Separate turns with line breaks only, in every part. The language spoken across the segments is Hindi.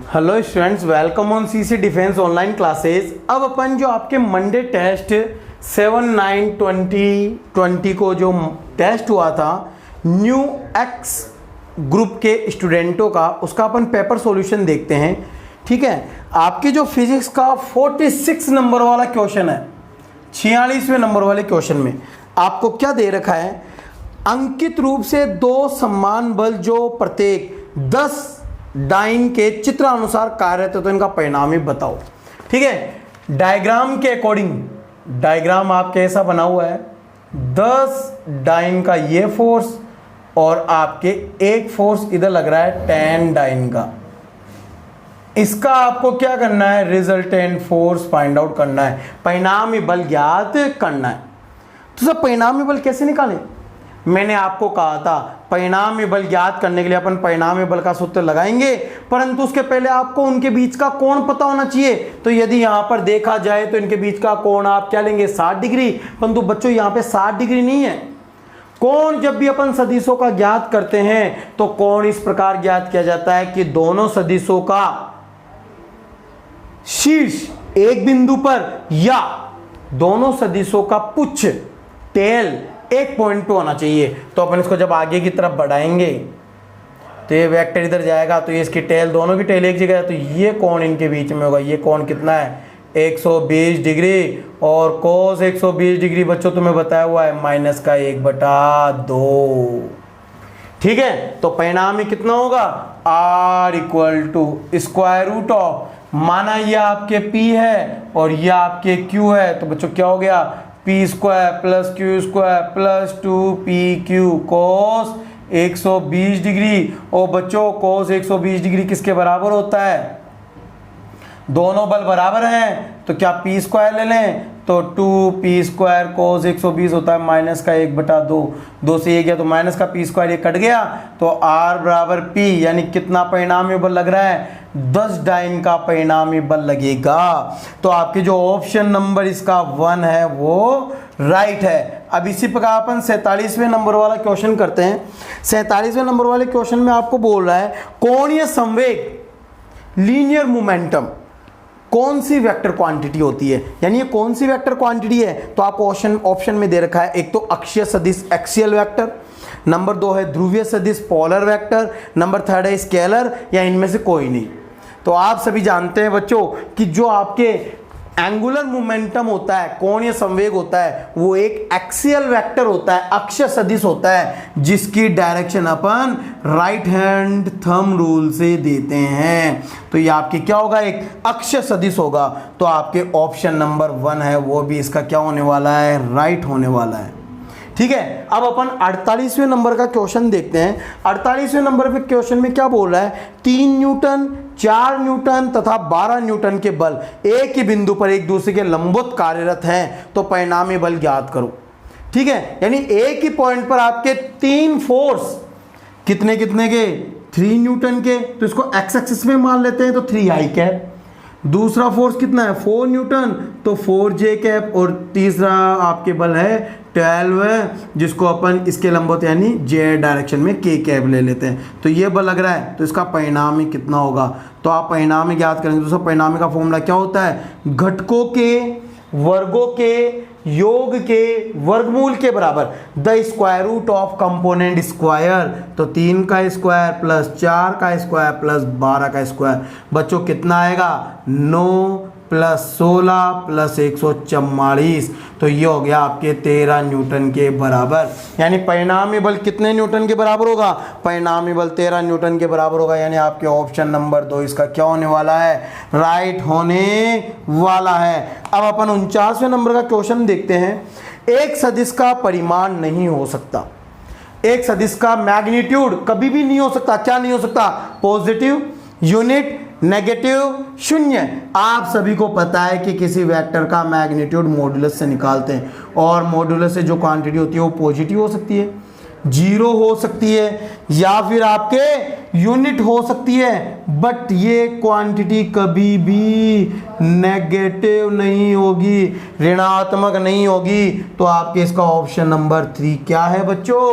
Hello students, welcome on CC defence online classes. अब अपन जो आपके मंडे टेस्ट 7/9/2020 को जो टेस्ट हुआ था न्यू एक्स ग्रुप के स्टूडेंटों का, उसका अपन पेपर सॉल्यूशन देखते हैं। ठीक है, आपके जो फिजिक्स का 46 नंबर वाला क्वेश्चन है, 46वें नंबर वाले क्वेश्चन में आपको क्या दे रखा है, अंकित रूप से दो समान बल जो प्रत्येक 10 डाइन के चित्र अनुसार कार्यरत है तो इनका परिणाम ही बताओ। ठीक है, डायग्राम के अकॉर्डिंग डायग्राम आपके ऐसा बना हुआ है, 10 डाइन का ये फोर्स और आपके एक फोर्स इधर लग रहा है 10 डाइन का। इसका आपको क्या करना है, रिजल्टेंट फोर्स फाइंड आउट करना है, परिणामी बल ज्ञात करना है। तो सब परिणामी बल कैसे निकालें, मैंने आपको कहा था परिणामी बल ज्ञात करने के लिए अपन परिणामी बल का सूत्र लगाएंगे, परंतु उसके पहले आपको उनके बीच का कोण पता होना चाहिए। तो यदि यहां पर देखा जाए तो इनके बीच का कोण आप क्या लेंगे, 60 डिग्री। परंतु बच्चों यहां पे 60 डिग्री नहीं है। कोण जब भी अपन सदिशों का ज्ञात करते हैं तो कोण इस प्रकार ज्ञात किया जाता है कि दोनों सदिशों का शीर्ष एक बिंदु पर या दोनों सदिशों का पुच्छ टेल एक पॉइंट पे होना चाहिए। तो अपन इसको जब आगे की तरफ बढ़ाएंगे तो ये वेक्टर इधर जाएगा, तो ये इसकी टेल, दोनों की टेल एक जगह है, तो ये कोण इनके बीच में होगा। ये कोण कितना है, 120 डिग्री। और कोस 120 डिग्री बच्चों तुम्हें बताया हुआ है -1/2। ठीक है, तो परिणामी कितना होगा, R = स्क्वायर रूट ऑफ, माना ये आपके P है और ये आपके Q है, तो बच्चों क्या हो गया, P² + Q² + 2PQ cos 120 degree. और बच्चों cos 120 डिग्री किसके बराबर होता है, दोनों बल बराबर हैं तो क्या P² ले लें, तो 2P² cos 120 होता है -1/2। 2 से ये गया तो माइनस का P² ये कट गया, तो R = P, यानी कितना परिणामी बल लग रहा है, 10 डाइन का परिणामी बल लगेगा। तो आपके जो ऑप्शन नंबर इसका 1 है वो राइट है। अब इसी प्रकार अपन 47वें नंबर वाला क्वेश्चन करते हैं। 47वें नंबर वाले क्वेश्चन में आपको बोल रहा है कोणीय संवेग लीनियर मोमेंटम कौन सी वेक्टर क्वांटिटी होती है, यानी ये कौन सी वेक्टर क्वांटिटी है। तो आपको ऑप्शन में दे रखा है, एक तो अक्षीय सदिश एक्सियल वेक्टर, नंबर 2 है ध्रुवीय सदिश पोलर वेक्टर, नंबर 3 है स्केलर, या इनमें से कोई नहीं। तो आप सभी जानते हैं बच्चों कि जो आपके एंगुलर मोमेंटम होता है, कोणीय संवेग होता है, वो एक एक्सियल वेक्टर होता है, अक्षीय सदिश होता है, जिसकी डायरेक्शन अपन राइट हैंड थंब रूल से देते हैं। तो ये आपकी क्या होगा, एक अक्षीय सदिश होगा। तो आपके ऑप्शन नंबर 1 है वो भी इसका क्या होने वाला है, राइट होने वाला है। ठीक है, अब अपन 48वें नंबर का क्वेश्चन देखते हैं। 48वें नंबर पे क्वेश्चन में क्या बोल रहा है, 3 न्यूटन, 4 न्यूटन तथा 12 न्यूटन के बल एक ही बिंदु पर एक दूसरे के लंबवत कार्यरत हैं, तो परिणामी बल ज्ञात करो। ठीक है, यानी एक ही पॉइंट पर आपके 3 फोर्स कितने कितने के, 3 न्यूटन के, तो इसको एक्स एक्सिस में मान लेते हैं, तो 3i कैप। दूसरा फोर्स कितना है, 4 न्यूटन, तो 4j कैप। और तीसरा आपके बल है 12 है, जिसको अपन इसके लंबवत यानी जे डायरेक्शन में k कैप ले लेते हैं। तो ये बल लग रहा है, तो इसका परिणामी कितना होगा, तो आप परिणामी ज्ञात करेंगे। दोस्तों परिणामी का फॉर्मूला क्या होता है, घटकों के वर्गों के योग के वर्गमूल के बराबर the square root of component square. तो 3 का स्क्वायर प्लस 4 का स्क्वायर प्लस 12 का स्क्वायर, बच्चों कितना आएगा, 9 + 16 + 144। तो ये हो गया आपके 13 न्यूटन के बराबर। यानी परिणामी बल कितने न्यूटन के बराबर होगा, परिणामी बल 13 न्यूटन के बराबर होगा। यानी आपके ऑप्शन नंबर 2 इसका क्या होने वाला है, राइट होने वाला है। अब अपन 49वें नंबर का क्वेश्चन देखते हैं। एक सदिश का परिमाण नहीं हो सकता, एक सदिश का मैग्नीट्यूड कभी भी नहीं हो सकता। क्या नहीं हो सकता, पॉजिटिव, यूनिट, नेगेटिव, शून्य। आप सभी को पता है कि किसी वेक्टर का मैग्नीट्यूड मॉड्यूलस से निकालते हैं, और मॉड्यूलस से जो क्वांटिटी होती है वो पॉजिटिव हो सकती है, जीरो हो सकती है या फिर आपके यूनिट हो सकती है, बट ये क्वांटिटी कभी भी नेगेटिव नहीं होगी, ऋणात्मक नहीं होगी। तो आपके इसका ऑप्शन नंबर 3 क्या है बच्चों,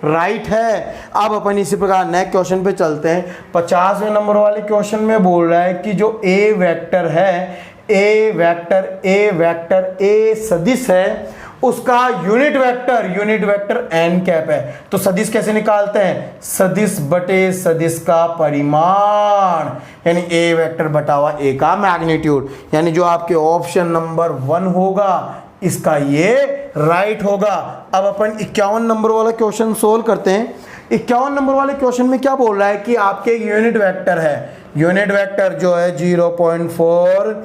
राइट है। अब अपन इसी प्रकार नेक्स्ट क्वेश्चन पे चलते हैं। 50वें नंबर वाले क्वेश्चन में बोल रहा है कि जो ए वेक्टर है, ए वेक्टर ए सदिश है, उसका यूनिट वेक्टर एन कैप है। तो सदिश कैसे निकालते हैं, सदिश बटे सदिश का परिमाण, यानी ए वेक्टर बटा हुआ ए का मैग्नीट्यूड, यानी जो आपके ऑप्शन नंबर 1 होगा इसका ये राइट होगा। अब अपन 51 नंबर वाला क्वेश्चन सोल्व करते हैं। 51 नंबर वाले क्वेश्चन में क्या बोल रहा है कि आपके यूनिट वेक्टर है, यूनिट वेक्टर जो है 0.4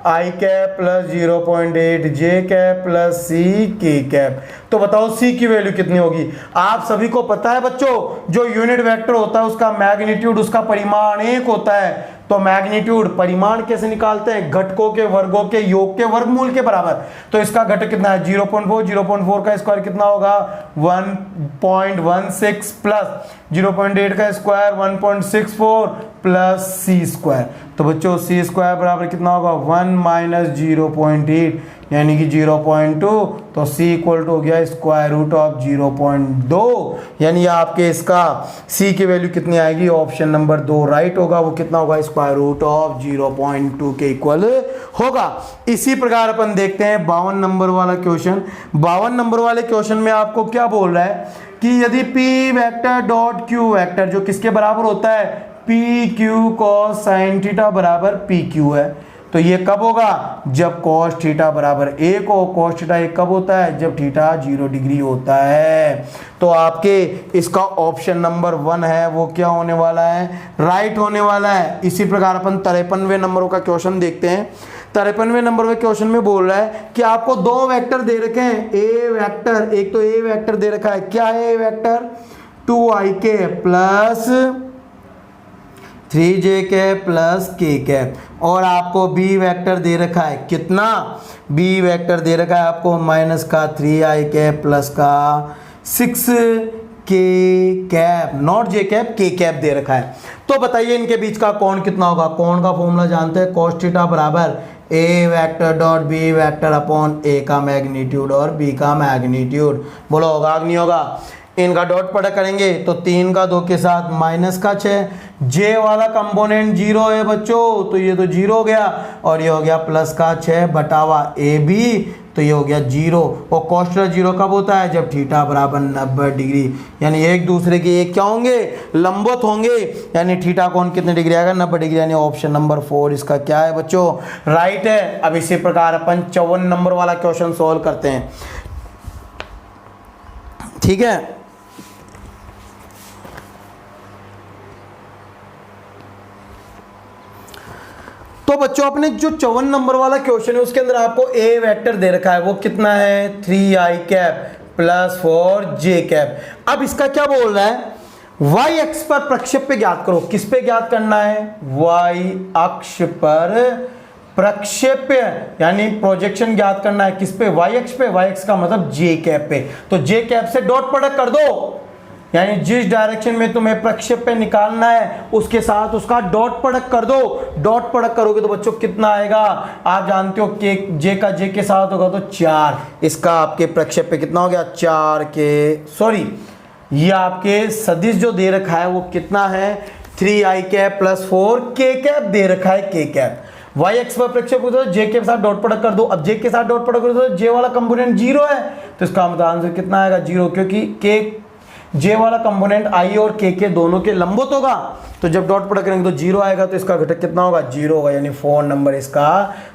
आई कैप प्लस 0.8 जे कैप प्लस सी के कैप। तो बताओ सी की वैल्यू कितनी होगी। आप सभी को पता है बच्चों, जो यूनिट वेक्टर होता है उसका मैग्नीट्यूड, उसका परिमाण 1 होता है। तो मैग्नीट्यूड परिमाण कैसे निकालते हैं, घटकों के वर्गों के योग के वर्गमूल के बराबर। तो इसका घटक कितना है 0.4 का स्क्वायर कितना होगा 1.16 प्लस 0.8 का स्क्वायर 1.64 प्लस सी स्क्वायर। तो बच्चों सी स्क्वायर बराबर कितना होगा 1 माइनस 0.8 यानी कि 0.2। तो सी इक्वल टू हो गया स्क्वायर रूट ऑफ 0.2, यानी आपके इसका सी की वैल्यू कितनी आएगी, ऑप्शन नंबर 2 राइट होगा। वो कितना होगा स्क्वायर रूट ऑफ 0.2 के इक्वल होगा। इसी प्रकार अपन देखते हैं 52 नंबर वाला क्वेश्चन। 52 नंबर वाले क्वेश्चन में आपको क्या बोल रहा है कि यदि P vector dot Q vector जो किसके बराबर होता है, P Q cos sine theta बराबर पी क्यू है, तो ये कब होगा, जब cos थीटा बराबर 1 हो। cos थीटा 1 कब होता है, जब थीटा 0 डिग्री होता है। तो आपके इसका ऑप्शन नंबर 1 है वो क्या होने वाला है, राइट होने वाला है। इसी प्रकार अपन 53वें नंबर का क्वेश्चन देखते हैं। 53वें नंबर के क्वेश्चन में बोल रहा है कि आपको 2 वेक्टर दे रखे हैं, ए वेक्टर, एक तो ए वेक्टर दे रखा है, क्या है A vector 2ik plus 3j cap plus k cap, और आपको बी वेक्टर दे रखा है कितना, बी वेक्टर दे रखा है आपको माइनस का 3i कैप प्लस का 6k cap, not J cap के कैप दे रखा है। तो बताइए इनके बीच का कोण कितना होगा। कोण का फॉर्मूला जानते हैं, cos थीटा बराबर A vector dot B vector upon A का मैग्नीट्यूड और बी का मैग्नीट्यूड। बोलो होगा कि नहीं होगा। इनका डॉट प्रोडक्ट करेंगे तो 3 का 2 के साथ माइनस का 6, जे वाला कंपोनेंट 0 है बच्चों, तो ये तो 0 हो गया, और ये हो गया प्लस का 6 बटावा ए बी, तो ये हो गया 0। और cos थीटा 0 कब होता है, जब थीटा बराबर 90 डिग्री, यानी एक दूसरे के एक क्या होंगे, लंबवत होंगे, यानी थीटा कोण कितने डिग्री आएगा 90 डिग्री, यानी ऑप्शन नंबर 4 इसका क्या है बच्चों, राइट है। अब इसी प्रकार अपन 54 नंबर वाला क्वेश्चन सोल्व करते हैं, ठीक है। तो बच्चों अपने जो 54 नंबर वाला क्वेश्चन है उसके अंदर आपको ए वेक्टर दे रखा है, वो कितना है 3i cap plus 4j cap. अब इसका क्या बोल रहा है, y अक्ष पर प्रक्षेप्य ज्ञात करो। किस पे ज्ञात करना है, y अक्ष पर प्रक्षेप्य यानी प्रोजेक्शन ज्ञात करना है। किस पे, y अक्ष पे, y अक्ष का मतलब j कैप पे। तो j कैप से डॉट प्रोडक्ट कर दो, यानी जिस डायरेक्शन में तुम्हें प्रक्षेप्य निकालना है उसके साथ उसका डॉट प्रोडक्ट कर दो। डॉट प्रोडक्ट करोगे तो बच्चों कितना आएगा, आप जानते हो कि जे का जे के साथ होगा तो 4, इसका आपके प्रक्षेप्य कितना हो गया 4 के, सॉरी ये आपके सदिश जो दे रखा है वो कितना है 3i cap plus 4k cap दे रखा है k कैप। y एक्स पर प्रक्षेप तो j के साथ डॉट प्रोडक्ट कर दो। अब j के साथ डॉट प्रोडक्ट करो तो j वाला कंपोनेंट 0 है, तो इसका मतलब आंसर कितना आएगा 0, क्योंकि k जे वाला कंपोनेंट i और k के दोनों के लंबवत होगा, तो जब डॉट प्रोडक्ट करेंगे तो 0 आएगा, तो इसका घटक कितना होगा 0 होगा, यानी 4 नंबर इसका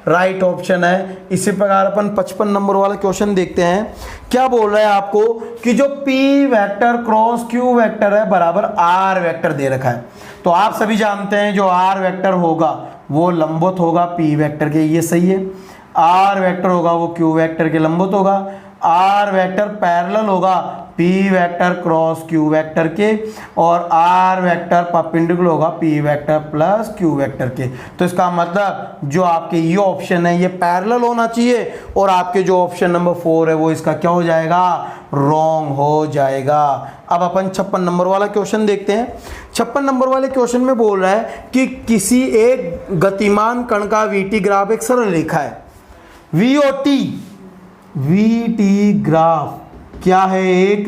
राइट ऑप्शन है। इसी प्रकार अपन 55 नंबर वाला क्वेश्चन देखते हैं। क्या बोल रहा है आपको कि जो p vector cross q vector है बराबर r वेक्टर दे रखा है। तो आप सभी जानते हैं जो r वेक्टर होगा वो लंबवत होगा p वेक्टर के, ये सही है। r वेक्टर होगा वो q वेक्टर के लंबवत होगा। r वेक्टर पैरेलल होगा P vector cross Q vector के, और आर वेक्टर परपेंडिकुलर होगा P vector plus Q vector के। तो इसका मतलब जो आपके ये ऑप्शन है ये पैरेलल होना चाहिए, और आपके जो ऑप्शन नंबर 4 है वो इसका क्या हो जाएगा, रॉन्ग हो जाएगा। अब अपन 56 नंबर वाला क्वेश्चन देखते हैं। 56 नंबर वाले क्वेश्चन में बोल रहा है कि किसी एक गतिमान कण का वीटी ग्राफ एक सरल रेखा है। वीटी ग्राफ क्या है, एक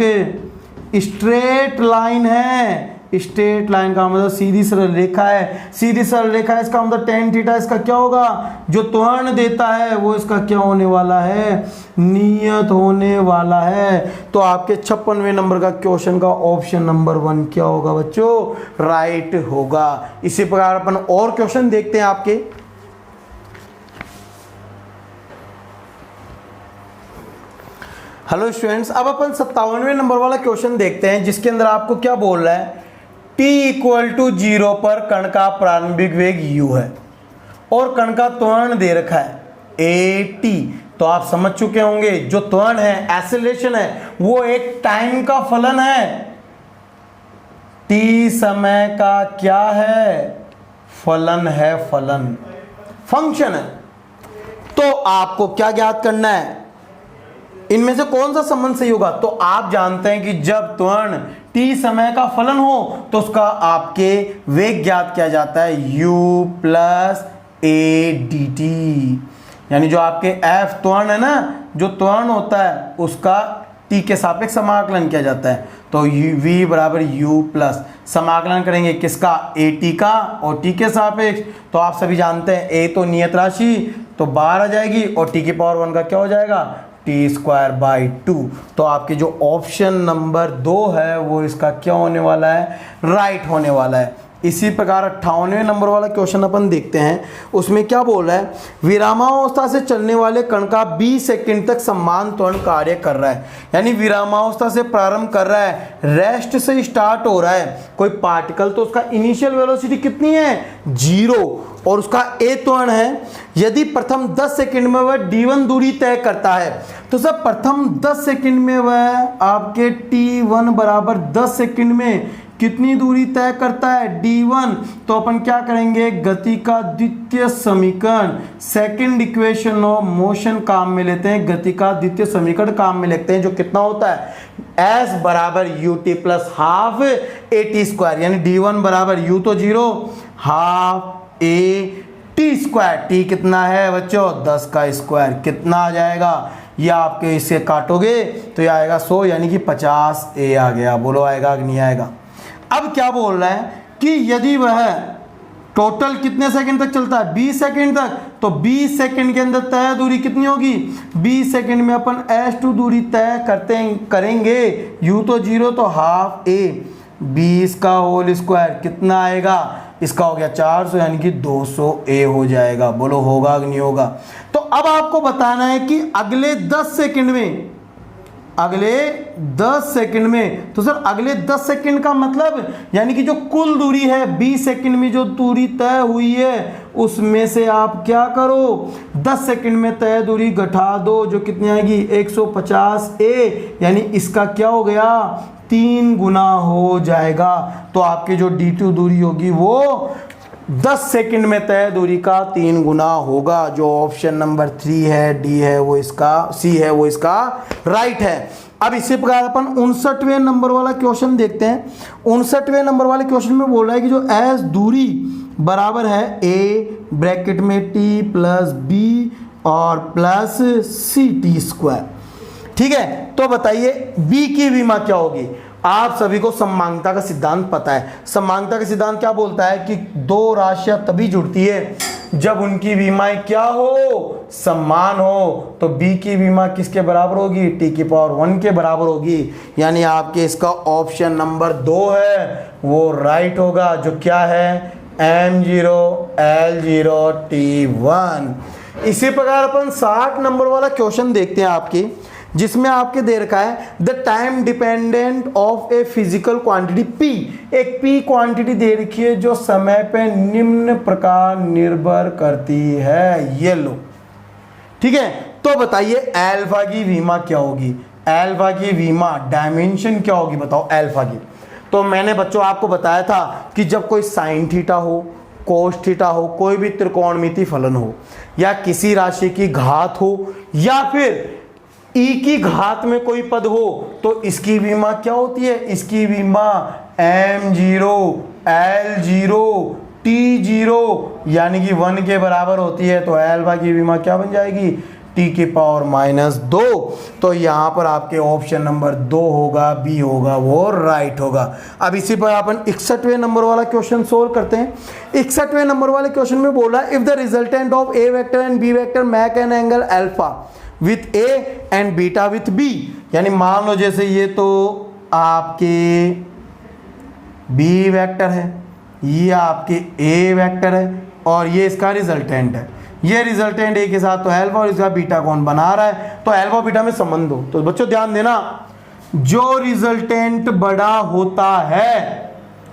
स्ट्रेट लाइन है। स्ट्रेट लाइन का मतलब सीधी सरल रेखा है। सीधी सरल रेखा है, इसका मतलब tan थीटा इसका क्या होगा, जो त्वरण देता है वो इसका क्या होने वाला है, नियत होने वाला है। तो आपके 56वें नंबर का क्वेश्चन का ऑप्शन नंबर 1 क्या होगा बच्चों, राइट होगा। इसी प्रकार अपन और क्वेश्चन देखते हैं आपके। हेलो स्टूडेंट्स, अब अपन 57वें नंबर वाला क्वेश्चन देखते हैं, जिसके अंदर आपको क्या बोल रहा है, t = 0 पर कण का प्रारंभिक वेग u है और कण का त्वरण दे रखा है at। तो आप समझ चुके होंगे जो त्वरण है, एक्सेलरेशन है, वो एक टाइम का फलन है। t समय का क्या है, फलन है, फलन फंक्शन है। तो आपको क्या ज्ञात करना है, इनमें से कौन सा संबंध सही होगा। तो आप जानते हैं कि जब त्वरण t समय का फलन हो तो उसका आपके वेग ज्ञात किया जाता है u + a dt। यानी जो आपके f त्वरण है ना, जो त्वरण होता है उसका t के सापेक्ष समाकलन किया जाता है। तो v = u+, समाकलन करेंगे किसका, at का और t के सापेक्ष। तो आप सभी जानते हैं a तो नियत राशि तो बाहर आ जाएगी, और t की पावर 1 का क्या हो जाएगा, t²/2। तो आपके जो ऑप्शन नंबर 2 है वो इसका क्या होने वाला है, राइट होने वाला है। इसी प्रकार 58वें नंबर वाला क्वेश्चन अपन देखते हैं। उसमें क्या बोल रहा है, विरामावस्था से चलने वाले कण का 20 सेकंड तक समान त्वरण कार्य कर रहा है। यानी विरामावस्था से प्रारंभ कर रहा है, रेस्ट से स्टार्ट हो रहा है कोई पार्टिकल, तो उसका इनिशियल वेलोसिटी कितनी है, 0, और उसका a त्वरण है। यदि प्रथम 10 सेकंड में वह d1 दूरी तय करता है, तो सर प्रथम 10 सेकंड में वह आपके t1 बराबर 10 सेकंड में कितनी दूरी तय करता है, d1। तो अपन क्या करेंगे, गति का द्वितीय समीकरण, सेकंड इक्वेशन ऑफ मोशन काम में लेते हैं, गति का द्वितीय समीकरण काम में लेते हैं, जो कितना होता है, s = ut + ½ at²। यानी d1 = u तो 0, ½ at², t कितना है बच्चों, 10 का स्क्वायर, कितना आ जाएगा, ये आपके इससे काटोगे तो ये आएगा 100, यानी कि 50 a आ गया। बोलो आएगा कि नहीं आएगा। अब क्या बोल रहा है कि यदि वह टोटल कितने सेकंड तक चलता है, 20 सेकंड तक, तो 20 सेकंड के अंदर तय दूरी कितनी होगी, 20 सेकंड में अपन s2 दूरी तय करेंगे, u तो 0 तो ½ a, 20 का होल स्क्वायर कितना आएगा, इसका हो गया 400, यानी कि 200 a हो जाएगा। बोलो होगा कि नहीं होगा। तो अब आपको बताना है कि अगले 10 सेकंड में, अगले 10 सेकंड में, तो सर अगले 10 सेकंड का मतलब यानी कि जो कुल दूरी है 20 सेकंड में जो दूरी तय हुई है उसमें से आप क्या करो, 10 सेकंड में तय दूरी घटा दो, जो कितनी आएगी 150 a, यानी इसका क्या हो गया 3 गुना हो जाएगा। तो आपकी जो d2 दूरी होगी वो 10 सेकंड में तय दूरी का 3 गुना होगा। जो ऑप्शन नंबर 3 है, डी है वो इसका, सी है वो इसका राइट है। अब इसी प्रकार अपन 59वें नंबर वाला क्वेश्चन देखते हैं। 59वें नंबर वाले क्वेश्चन में बोल रहा है कि जो एस दूरी बराबर है a ब्रैकेट में t + b और प्लस ct²। ठीक है, तो बताइए b की विमा क्या होगी। आप सभी को समांगता का सिद्धांत पता है। समांगता का सिद्धांत क्या बोलता है कि दो राशियां तभी जुड़ती है जब उनकी विमाएं क्या हो, समान हो। तो b की विमा किसके बराबर होगी, t⁻1 के बराबर होगी। यानी आपके इसका ऑप्शन नंबर 2 है वो राइट होगा, जो क्या है m0 l0 t1। इसी प्रकार अपन 60 नंबर वाला क्वेश्चन देखते हैं आपके, जिसमें आपके दे रखा है the time dependent of a physical quantity p। एक p क्वांटिटी दे रखी है जो समय पे निम्न प्रकार निर्भर करती है। ये लो, ठीक है। तो बताइए अल्फा की विमा क्या होगी। एल्फा की वीमा डायमेंशन क्या होगी बताओ एल्फा की। तो मैंने बच्चों आपको बताया था कि जब कोई साइन थीटा हो, कोस थीटा हो, कोई भी त्रिकोणमिति फलन हो, या किसी राशि की घात हो, या फिर ई की घात में कोई पद हो, तो इसकी विमा क्या होती है? इसकी विमा m0 l0 t0 यानी कि 1 के बराबर होती है। तो एल्फा की विमा क्या बन जाएगी? t की पावर -2। तो यहाँ पर आपके ऑप्शन नंबर 2 होगा, बी होगा, वो राइट होगा। अब इसी पर अपन 61वें नंबर वाला क्वेश्चन सोल्व करते हैं। 61वें नंबर वाले क्वेश्चन में बोल रहा है if the resultant of A vector and B vector make an angle alpha with A and beta with B. यानी मान लो जैसे ये तो आपके बी वेक्टर है, ये आपके ए वेक्टर है, और ये इसका रिजल्टेंट है। ये रिजल्टेंट ए के साथ तो एल्फा और इसका बीटा कौन बना रहा है? तो एल्फा बीटा में संबंध हो। तो बच्चों ध्यान देना, जो रिजल्टेंट बड़ा होता है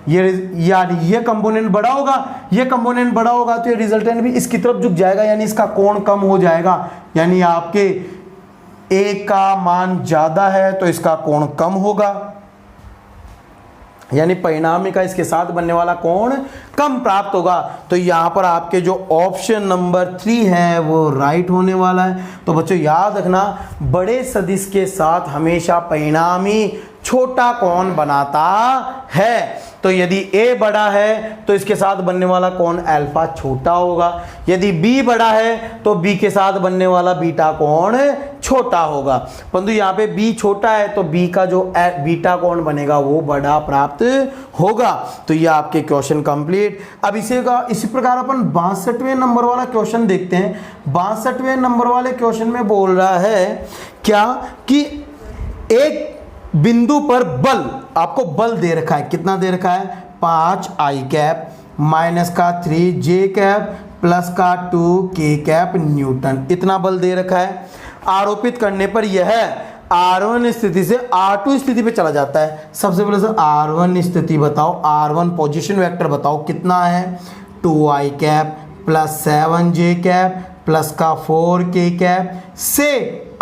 यानी ये कंपोनेंट बड़ा होगा, ये कंपोनेंट बड़ा होगा तो ये रिजल्टेंट भी इसकी तरफ झुक जाएगा, यानी इसका कोण कम हो जाएगा। यानी आपके ए का मान ज्यादा है तो इसका कोण कम होगा, यानी परिणामी का इसके साथ बनने वाला कोण कम प्राप्त होगा। तो यहां पर आपके जो ऑप्शन नंबर 3 है वो राइट होने वाला है। तो बच्चों याद रखना, बड़े सदिश के साथ हमेशा परिणामी छोटा कोण बनाता है। तो यदि a बड़ा है तो इसके साथ बनने वाला कोण अल्फा छोटा होगा, यदि b बड़ा है तो b के साथ बनने वाला बीटा कोण छोटा होगा। परंतु यहाँ पे b छोटा है तो b का जो बीटा कोण बनेगा वो बड़ा प्राप्त होगा। तो ये आपके क्वेश्चन कंप्लीट। अब इसी प्रकार अपन 62वें नंबर वाला क्वेश्चन देखते हैं। 62वें नंबर वाले क्वेश्चन में बोल रहा है क्या कि एक बिंदु पर बल, आपको बल दे रखा है, कितना दे रखा है? 5 i कैप माइनस का 3 j कैप प्लस का 2 k कैप न्यूटन, इतना बल दे रखा है। आरोपित करने पर यह R1 स्थिति से R2 स्थिति पे चला जाता है। सबसे पहले सर R1 स्थिति बताओ, R1 पोजीशन वेक्टर बताओ कितना है? 2i cap plus 7j cap plus का 4k कैप से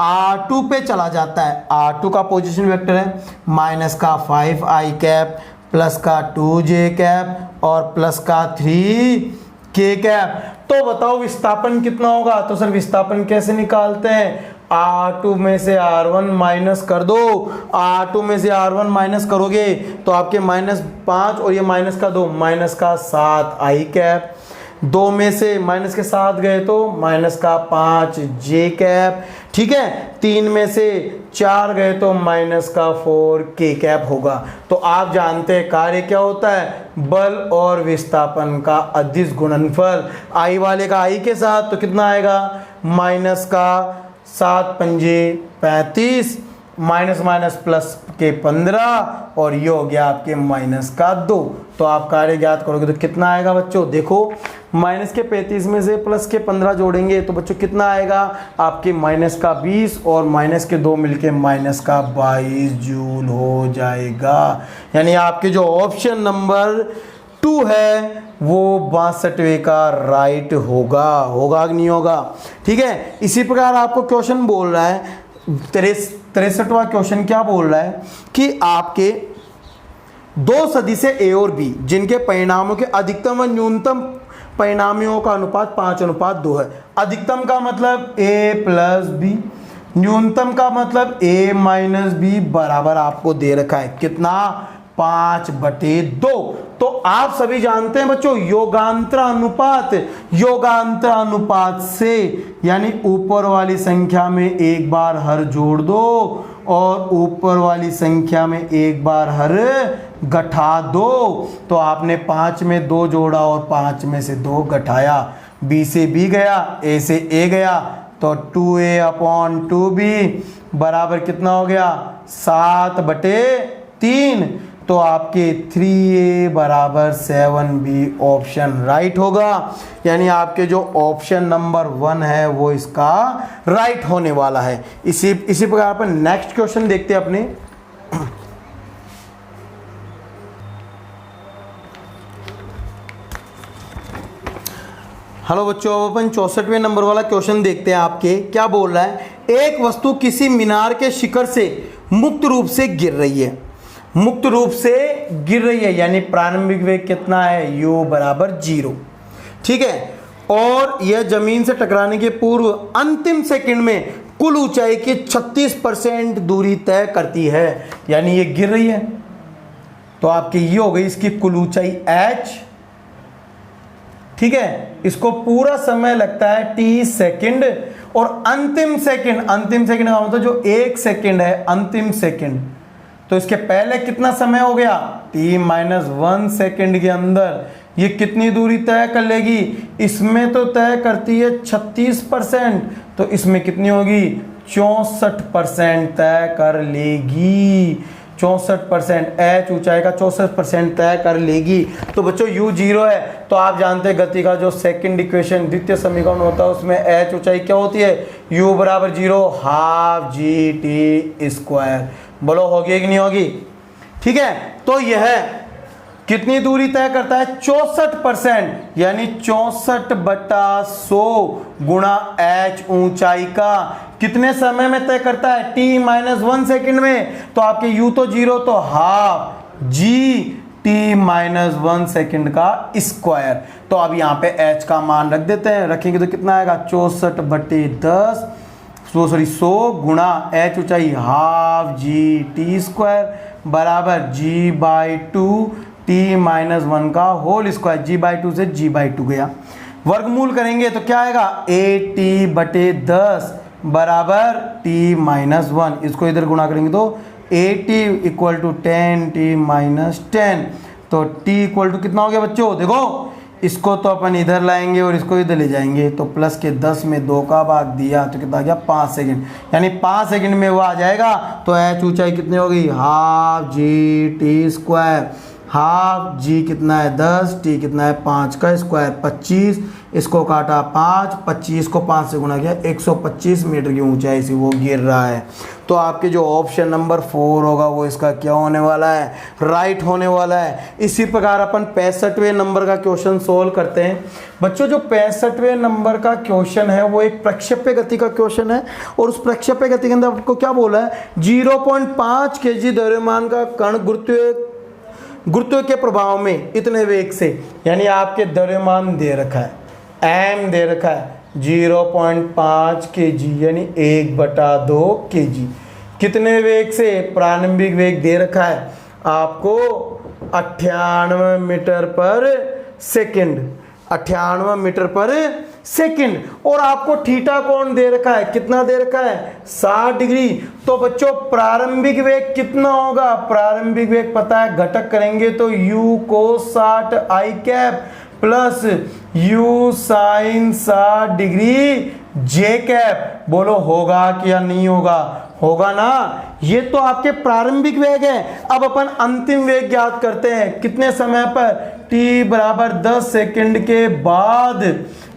R2 पे चला जाता है। R2 का पोजीशन वेक्टर है माइनस का 5i कैप प्लस का 2j कैप और प्लस का 3k कैप। तो बताओ विस्थापन कितना होगा? तो सर विस्थापन कैसे निकालते हैं? R2 में से R1 माइनस कर दो। R2 में से R1 माइनस करोगे तो आपके -5 और ये माइनस का 2 माइनस का 7i कैप, 2 में से माइनस के 7 गए तो माइनस का 5j कैप, ठीक है। 3 में से 4 गए तो माइनस का 4k कैप होगा। तो आप जानते हैं कार्य क्या होता है? बल और विस्थापन का अदिश गुणनफल। i वाले का i के साथ तो कितना आएगा? माइनस का 7 पंजे 35, माइनस माइनस प्लस के 15 और ये हो गया आपके माइनस का 2। तो आप कार्य ज्ञात करोगे तो कितना आएगा बच्चों? देखो माइनस के 35 में से प्लस के 15 जोड़ेंगे तो बच्चों कितना आएगा? आपके माइनस का 20 और माइनस के 2 मिलके माइनस का 22 जूल हो जाएगा। यानी आपके जो ऑप्शन नंबर 2 है वो 62वें का राइट होगा कि नहीं होगा? ठीक है। इसी प्रकार आपको क्वेश्चन बोल रहा है 63वां क्वेश्चन क्या बोल रहा है कि आपके दो सदिश A और B जिनके परिणामों के अधिकतम व न्यूनतम परिणामियों का अनुपात 5:2 है। अधिकतम का मतलब A प्लस बी, न्यूनतम का मतलब A माइनस बी बराबर आपको दे रखा है कितना? 5/2। तो आप सभी जानते हैं बच्चों योगांतर अनुपात से, यानी ऊपर वाली संख्या में एक बार हर जोड़ दो और ऊपर वाली संख्या में एक बार हर घटा दो। तो आपने 5 में 2 जोड़ा और 5 में से 2 घटाया, b से b गया, a से a गया, तो 2a/2b बराबर कितना हो गया? 7/3। तो आपके 3a बराबर 7b ऑप्शन राइट होगा। यानी आपके जो ऑप्शन नंबर 1 है वो इसका राइट होने वाला है। इसी प्रकार पर नेक्स्ट क्वेश्चन देखते हैं अपने। हेलो बच्चों, अब अपन 64वें नंबर वाला क्वेश्चन देखते हैं। आपके क्या बोल रहा है? एक वस्तु किसी मीनार के शिखर से मुक्त रूप से गिर रही है, मुक्त रूप से गिर रही है, यानी प्रारंभिक वेग कितना है, u बराबर 0। ठीक है, और यह जमीन से टकराने के पूर्व अंतिम सेकंड में कुल ऊंचाई की 36% दूरी तय करती है, यानी ये गिर रही है। तो आपकी ये हो गई इसकी कुल ऊंचाई h। ठीक है, इसको पूरा समय लगता है t सेकंड, और अंतिम सेकंड का मतलब जो 1 सेकंड है, अंतिम सेकंड, तो इसके पहले कितना समय हो गया, t-1 सेकंड के अंदर ये कितनी दूरी तय कर लेगी, इसमें तो तय करती है 36%, तो इसमें कितनी होगी, 64% तय कर लेगी। 64% h ऊंचाई का 64% तय कर लेगी। तो बच्चों u 0 है, तो आप जानते हैं गति का जो सेकंड इक्वेशन द्वितीय समीकरण होता है उसमें h ऊंचाई क्या होती है, u बराबर 0 हाफ जी टी स्क्वायर। बोलो होगी कि नहीं होगी। ठीक है, तो यह कितनी दूरी तय करता है, 64%, यानी 64/100 गुणा h ऊंचाई का कितने समय में तय करता है, t-1 सेकंड में। तो आपके u तो 0, तो हाफ जी t-1 सेकंड का स्क्वायर। तो अब यहाँ पे h का मान रख देते हैं, रखेंगे तो कितना आएगा, 64/10 100 गुणा h ऊंचाई हाफ जी टी स्क्वायर बराबर g/2 t-1 का होल स्क्वायर, g/2 से g/2 गया। वर्गमूल करेंगे तो क्या आएगा, at/10 बराबर t-1, इसको इधर गुणा करेंगे तो at इक्वल टू 10t-10, तो t इक्वल टू कितना हो गया बच्चों, देखो इसको तो अपन इधर लाएंगे और इसको इधर ले जाएंगे, तो प्लस के 10 में 2 का भाग दिया तो कितना आ गया, 5 सेकंड, यानी 5 सेकंड में वो आ जाएगा। तो h ऊंचाई कितनी हो गई, half g t square, half g कितना है 10, टी कितना है 5 का स्क्वायर 25, इसको काटा 5, 25 को 5 से गुणा किया, 125 मीटर की ऊंचाई से वो गिर रहा है। तो आपके जो ऑप्शन नंबर 4 होगा वो इसका क्या होने वाला है, राइट होने वाला है। इसी प्रकार अपन 65वें नंबर का क्वेश्चन सोल्व करते हैं। बच्चों जो 65वें नंबर का क्वेश्चन है वो एक प्रक्षेप्य गति का क्वेश्चन है, और उस प्रक्षेप्य गति के अंदर आपको क्या बोला है, 0.5 kg द्रव्यमान का कण गुरुत्व के प्रभाव में इतने वेग से, यानी आपके द्रव्यमान दे रखा है, m दे रखा है 0.5 kg, यानी 1/2 kg, कितने वेग से, प्रारंभिक वेग दे रखा है आपको 98 मीटर पर सेकंड, 98 मीटर पर सेकंड, और आपको थीटा कोण दे रखा है, कितना दे रखा है, 60 डिग्री। तो बच्चों प्रारंभिक वेग कितना होगा, प्रारंभिक वेग पता है, घटक करेंगे तो u cos 60 i cap plus u sin 60 degree j cap. बोलो होगा कि या नहीं होगा, होगा ना। ये तो आपके प्रारंभिक वेग है। अब अपन अंतिम वेग ज्ञात करते हैं, कितने समय पर, t बराबर 10 सेकंड के बाद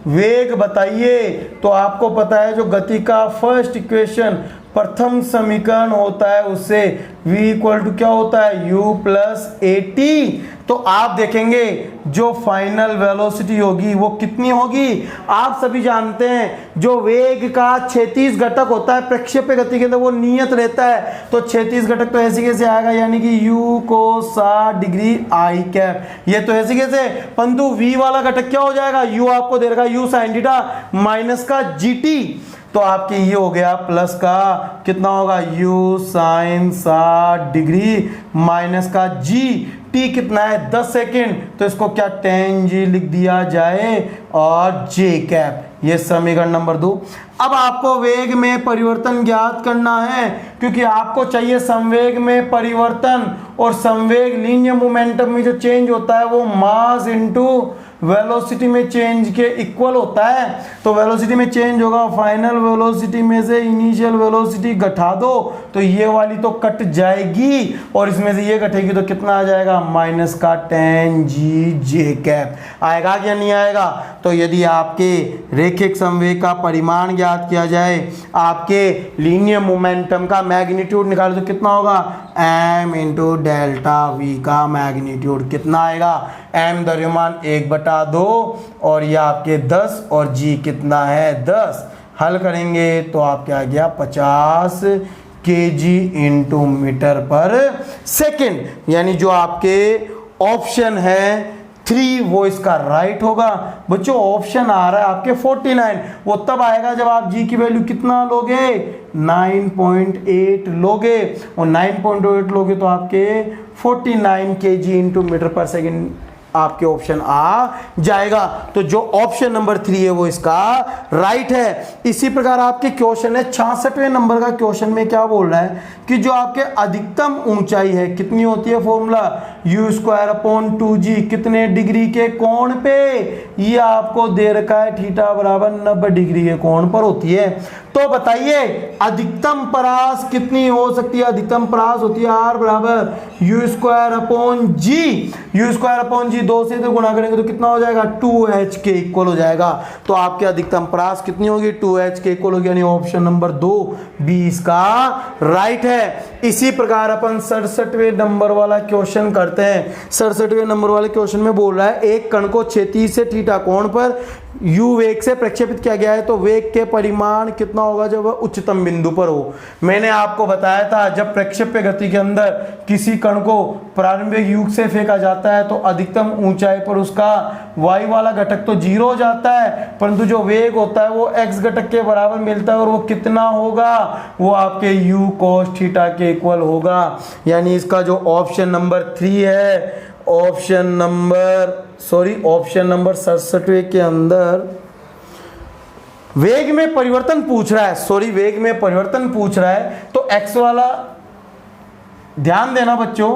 वेग बताइए। तो आपको पता है जो गति का फर्स्ट इक्वेशन प्रथम समीकरण होता है उससे v इक्वल टू क्या होता है, u प्लस at। तो आप देखेंगे जो फाइनल वेलोसिटी होगी वो कितनी होगी, आप सभी जानते हैं जो वेग का क्षैतिज घटक होता है प्रक्षेप्य गति के अंदर वो नियत रहता है, तो क्षैतिज घटक तो ऐसे कैसे आएगा, यानी कि u cos 60 degree i cap, ये तो ऐसे कैसे, परंतु v वाला घटक क्या हो जाएगा, u आपको दे रखा u sin थीटा माइनस का gt, तो आपके ये हो गया प्लस का कितना होगा, u sin 60 डिग्री माइनस का g, t कितना है 10 सेकेंड, तो इसको क्या tan g लिख दिया जाए और j कैप, ये समीकरण नंबर 2। अब आपको वेग में परिवर्तन ज्ञात करना है, क्योंकि आपको चाहिए संवेग में परिवर्तन, और संवेग लीनियर मोमेंटम में जो चेंज होता है वो मास इनटू वेलोसिटी में चेंज के इक्वल होता है। तो वेलोसिटी में चेंज होगा, फाइनल वेलोसिटी में से इनिशियल वेलोसिटी घटा दो तो ये वाली तो कट जाएगी, और इसमें से ये घटेगी तो कितना आ जाएगा, माइनस का tan g j कैप आएगा क्या नहीं आएगा। तो यदि आपके रेखिक संवेग का परिमाण ज्ञात किया जाए, आपके लीनियर मोमेंटम का मैग्नीट्यूड निकालो तो कितना होगा, m इंटू डेल्टा v का मैग्नीट्यूड कितना आएगा, m द्रव्यमान 1/2 और ये आपके 10 और g कितना है 10, हल करेंगे तो आपके आ गया 50 kg इंटू मीटर पर सेकेंड, यानी जो आपके ऑप्शन है 3 वो इसका राइट होगा। बच्चों ऑप्शन आ रहा है आपके 49, वो तब आएगा जब आप जी की वैल्यू कितना लोगे 9.8 लोगे, और 9.8 लोगे तो आपके 49 kg इंटू मीटर पर सेकेंड आपके ऑप्शन आ जाएगा। तो जो ऑप्शन नंबर 3 है वो इसका राइट है। इसी प्रकार आपके क्वेश्चन है 66वें नंबर का क्वेश्चन में क्या बोल रहा है कि जो आपके अधिकतम ऊंचाई है कितनी होती है, फॉर्मूला u²/2g कितने डिग्री के कोण पे, ये आपको दे रखा है थीटा बराबर 90 डिग्री के कोण पर होती है। तो बताइए अधिकतम परास कितनी हो सकती है, अधिकतम परास होती है r बराबर u²/g, u²/g 2 से तो गुणा करेंगे तो कितना हो जाएगा 2h के इक्वल हो जाएगा। तो आपके अधिकतम परास कितनी होगी 2h के इक्वल होगी, यानी ऑप्शन नंबर 2 बी इसका राइट है। इसी प्रकार अपन 67वें नंबर वाला क्वेश्चन करते हैं। 67वें नंबर वाले क्वेश्चन में बोल रहा है एक कण को क्षैतिज से थीटा कोण पर u वेग से प्रक्षेपित किया गया है, तो वेग के परिमाण कितना होगा जब वह उच्चतम बिंदु पर हो। मैंने आपको बताया था जब प्रक्षेप्य गति के अंदर किसी कण को प्रारंभिक युग से फेंका जाता है तो अधिकतम ऊंचाई पर उसका y वाला घटक तो 0 हो जाता है, परंतु जो वेग होता है वो x घटक के बराबर मिलता है, और वो कितना होगा, वो आपके u cos थीटा के इक्वल होगा। यानी इसका जो ऑप्शन नंबर 3 है, ऑप्शन नंबर 67 के अंदर वेग में परिवर्तन पूछ रहा है, वेग में परिवर्तन पूछ रहा है, तो x वाला ध्यान देना बच्चों,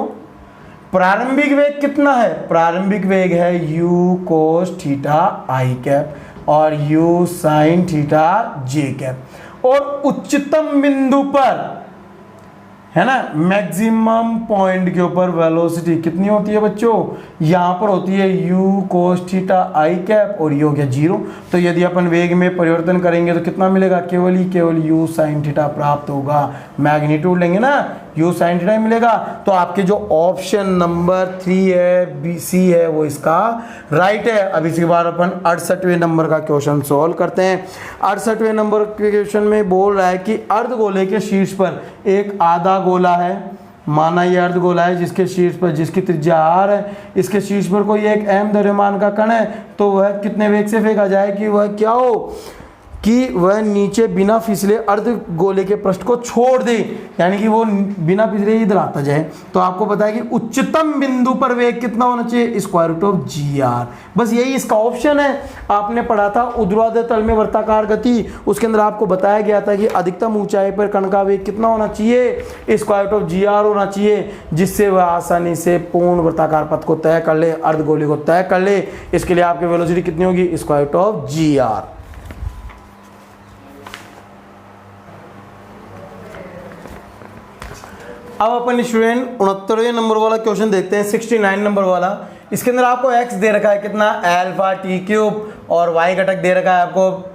प्रारंभिक वेग कितना है, प्रारंभिक वेग है u cos theta i cap और u sin theta j cap, और उच्चतम बिंदु पर है ना मैक्सिमम पॉइंट के ऊपर वेलोसिटी कितनी होती है बच्चों, यहां पर होती है u cos theta i cap और ये हो गया 0। तो यदि अपन वेग में परिवर्तन करेंगे तो कितना मिलेगा, केवल u sin थीटा प्राप्त होगा, मैग्नीट्यूड लेंगे ना u sin थीटा मिलेगा। तो आपके जो ऑप्शन नंबर 3 है बी सी है वो इसका राइट है। अब इसके बाद अपन 68वें नंबर का क्वेश्चन सॉल्व करते हैं। 68वें नंबर के क्वेश्चन में बोल रहा है कि अर्धगोले के शीर्ष पर एक आधा गोला है, माना ये अर्धगोला है जिसके शीर्ष पर जिसकी त्रिज्या r है, इसके शीर्ष पर कोई एक m द्रव्यमान का कण है, तो वह कितने वेग से फेंका जाए कि वह क्या हो कि वह नीचे बिना फिसले अर्धगोले के पृष्ठ को छोड़ दे, यानी कि वो बिना फिसले इधर आता जाए। तो आपको पता है कि उच्चतम बिंदु पर वेग कितना होना चाहिए, √g(r). बस यही इसका ऑप्शन है। आपने पढ़ा था ऊर्ध्वाधर तल में वृत्ताकार गति, उसके अंदर आपको बताया गया था कि अधिकतम ऊंचाई पर कण का वेग कितना होना चाहिए, √g(r) होना चाहिए, जिससे वह आसानी से पूर्ण वृत्ताकार पथ को तय कर ले, अर्धगोले को तय कर ले। इसके लिए आपकी वेलोसिटी कितनी होगी, √g(r). अब अपन स्टूडेंट 69वें नंबर वाला क्वेश्चन देखते हैं, 69 नंबर वाला। इसके अंदर आपको x दे रखा है कितना, अल्फा टी क्यूब, और y घटक दे रखा है आपको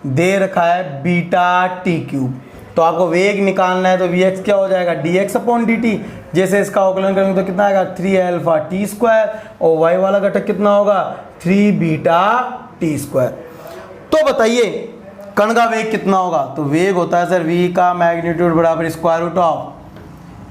दे रखा है बीटा टी क्यूब। तो आपको वेग निकालना है तो vx क्या हो जाएगा dx/dt। जैसे इसका अवकलन करेंगे तो कितना आएगा 3α t², और y वाला घटक कितना होगा 3β t²। तो बताइए कण का वेग कितना होगा, तो वेग होता है सर v का मैग्नीट्यूड बराबर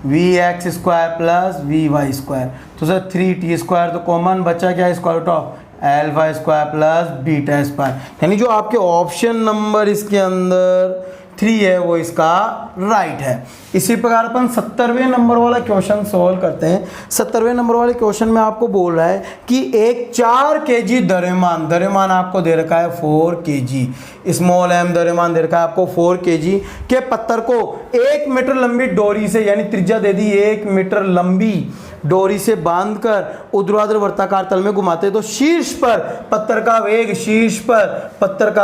√vx² प्लस vy²। तो सर 3t² तो कॉमन बचा क्या, √α² प्लस β², यानी जो आपके ऑप्शन नंबर इसके अंदर 3 है वो इसका राइट है। इसी प्रकार अपन 70वें नंबर वाला क्वेश्चन सॉल्व करते हैं। 70वें नंबर वाले क्वेश्चन में आपको बोल रहा है कि एक 4 kg द्रव्यमान आपको दे रखा है 4 kg, स्मॉल m द्रव्यमान दे रखा है आपको 4 kg के पत्थर को 1 मीटर लंबी डोरी से, यानी त्रिज्या दे दी 1 मीटर लंबी डोरी से बांधकर ऊर्ध्वाधर वृत्ताकार तल में घुमाते, तो शीर्ष पर पत्थर का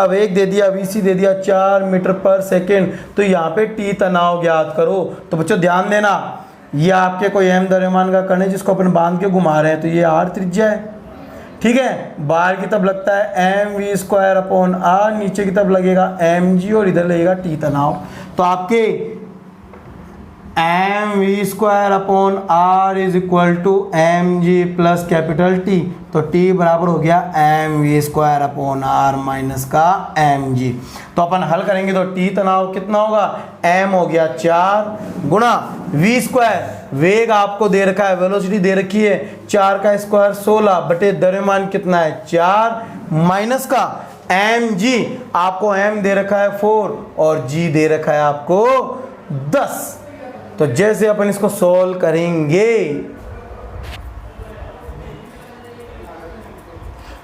वेग दे दिया vc दे दिया 4 मीटर पर सेकेंड। तो यहाँ पे t तनाव ज्ञात करो। तो बच्चों ध्यान देना, ये आपके कोई m द्रव्यमान का कण है जिसको अपन बांध के घुमा रहे हैं, तो ये r त्रिज्या है, ठीक है। बाहर की तरफ लगता है mv²/r, नीचे की तरफ लगेगा mg और इधर लगेगा t तनाव। तो आपके M V square upon R is equal to M G plus capital T. तो टी बराबर हो गया M V square upon R minus का एम जी। तो अपन हल करेंगे तो टी तनाव कितना होगा, एम हो गया 4 गुणा वी स्क्वायर, वेग आपको दे रखा है, वेलोसिटी दे रखी है 4 का स्क्वायर 16 बटे द्रव्यमान कितना है 4 माइनस का एम जी, आपको एम दे रखा है 4 और जी दे रखा है आपको 10। तो जैसे अपन इसको सॉल्व करेंगे,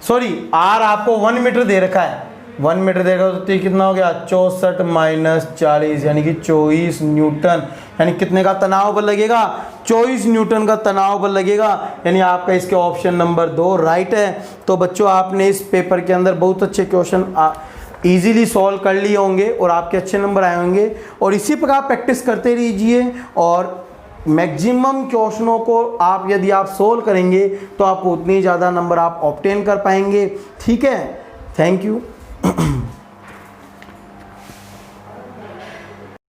सॉरी आर आपको 1 मीटर दे रखा है, 1 मीटर देगा तो टी कितना हो गया 64 माइनस 40 यानी कि 24 न्यूटन, यानी कितने का तनाव बल लगेगा 24 न्यूटन का तनाव बल लगेगा, यानी आपका इसके ऑप्शन नंबर 2 राइट है। तो बच्चों आपने इस पेपर के अंदर बहुत अच्छे क्वेश्चन इजीली सॉल्व कर लिए होंगे और आपके अच्छे नंबर आए होंगे, और इसी प्रकार प्रैक्टिस करते रहिए और मैक्सिमम क्वेश्चनों को आप यदि आप सोल्व करेंगे तो आपको उतनी ज़्यादा नंबर आप ऑब्टेन कर पाएंगे। ठीक है, थैंक यू।